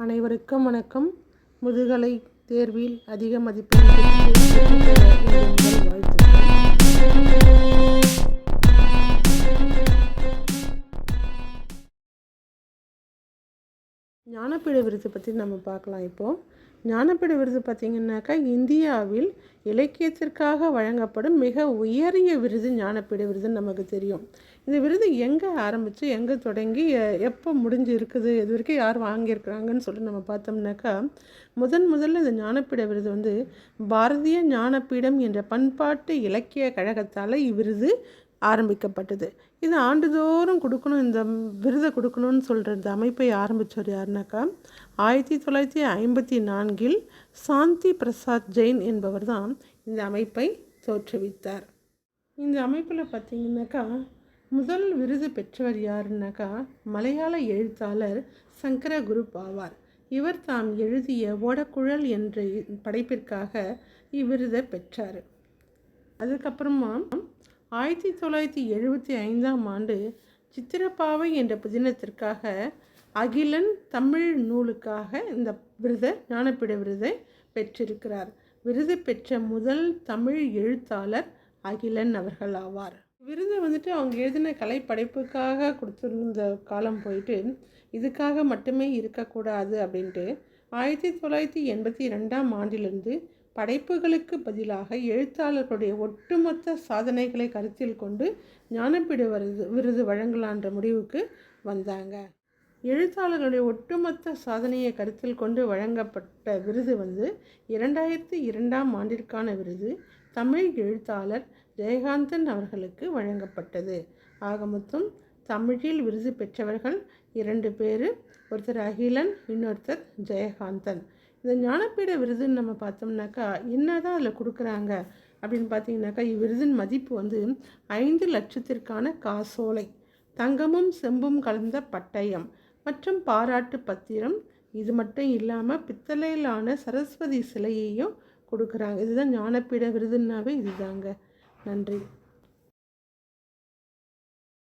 அனைவருக்கும் வணக்கம். முதுகலை தேர்வில் அதிக மதிப்பெண் வாழ்த்துக்கள். ஞானபீட விருது பற்றி நம்ம பார்க்கலாம். இப்போது ஞானபீட விருது பார்த்திங்கன்னாக்கா இந்தியாவில் இலக்கியத்திற்காக வழங்கப்படும் மிக உயரிய விருது ஞானபீட விருதுன்னு நமக்கு தெரியும். இந்த விருது எங்கே ஆரம்பித்து எங்கே தொடங்கி எப்போ முடிஞ்சு இருக்குது, இது வரைக்கும் யார் வாங்கியிருக்கிறாங்கன்னு சொல்லி நம்ம பார்த்தோம்னாக்கா முதல்ல இந்த ஞானபீட விருது வந்து பாரதிய ஞானபீடம் என்ற பண்பாட்டு இலக்கிய கழகத்தால் இவ்விருது ஆரம்பிக்கப்பட்டது. இது ஆண்டுதோறும் கொடுக்கணும், இந்த விருதை கொடுக்கணும்னு சொல்கிற இந்த அமைப்பை ஆரம்பித்தவர் யாருனாக்கா 1954 சாந்தி பிரசாத் ஜெயின் என்பவர் தான் இந்த அமைப்பை தோற்றுவித்தார். இந்த அமைப்பில் பார்த்திங்கனாக்கா முதல் விருது பெற்றவர் யாருன்னாக்கா மலையாள எழுத்தாளர் சங்கரகுருப் ஆவார். இவர் தாம் எழுதிய ஓடக்குழல் என்ற படைப்பிற்காக இவ்விருதை பெற்றார். அதுக்கப்புறமா 1975 சித்திரப்பாவை என்ற புதினத்திற்காக அகிலன் தமிழ் நூலுக்காக இந்த விருதை ஞானபீட விருதை பெற்றிருக்கிறார். விருது பெற்ற முதல் தமிழ் எழுத்தாளர் அகிலன் அவர்கள் ஆவார். விருது வந்துட்டு அவங்க எழுதின கலைப்படைப்புக்காக கொடுத்துருந்த காலம் போயிட்டு இதுக்காக மட்டுமே இருக்கக்கூடாது அப்படின்ட்டு 1982 படைப்புகளுக்கு பதிலாக எழுத்தாளர்களுடைய ஒட்டுமொத்த சாதனைகளை கருத்தில் கொண்டு ஞானபீட விருது வழங்கலான்ற முடிவுக்கு வந்தாங்க. எழுத்தாளர்களுடைய ஒட்டுமொத்த சாதனையை கருத்தில் கொண்டு வழங்கப்பட்ட விருது வந்து 2002 விருது தமிழ் எழுத்தாளர் ஜெயகாந்தன் அவர்களுக்கு வழங்கப்பட்டது. ஆக மொத்தம் தமிழில் விருது பெற்றவர்கள் 2 பேர், ஒருத்தர் அகிலன், இன்னொருத்தர் ஜெயகாந்தன். இந்த ஞானபீட விருதுன்னு நம்ம பார்த்தோம்னாக்கா என்ன தான் அதில் கொடுக்குறாங்க அப்படின்னு பார்த்தீங்கன்னாக்கா இவ்விருதின் மதிப்பு வந்து 5 லட்சத்திற்கான காசோலை, தங்கமும் செம்பும் கலந்த பட்டயம் மற்றும் பாராட்டு பத்திரம். இது மட்டும் இல்லாமல் பித்தளையிலான சரஸ்வதி சிலையையும் கொடுக்குறாங்க. இதுதான் ஞானபீட விருதுன்னாவே இதுதாங்க. நன்றி.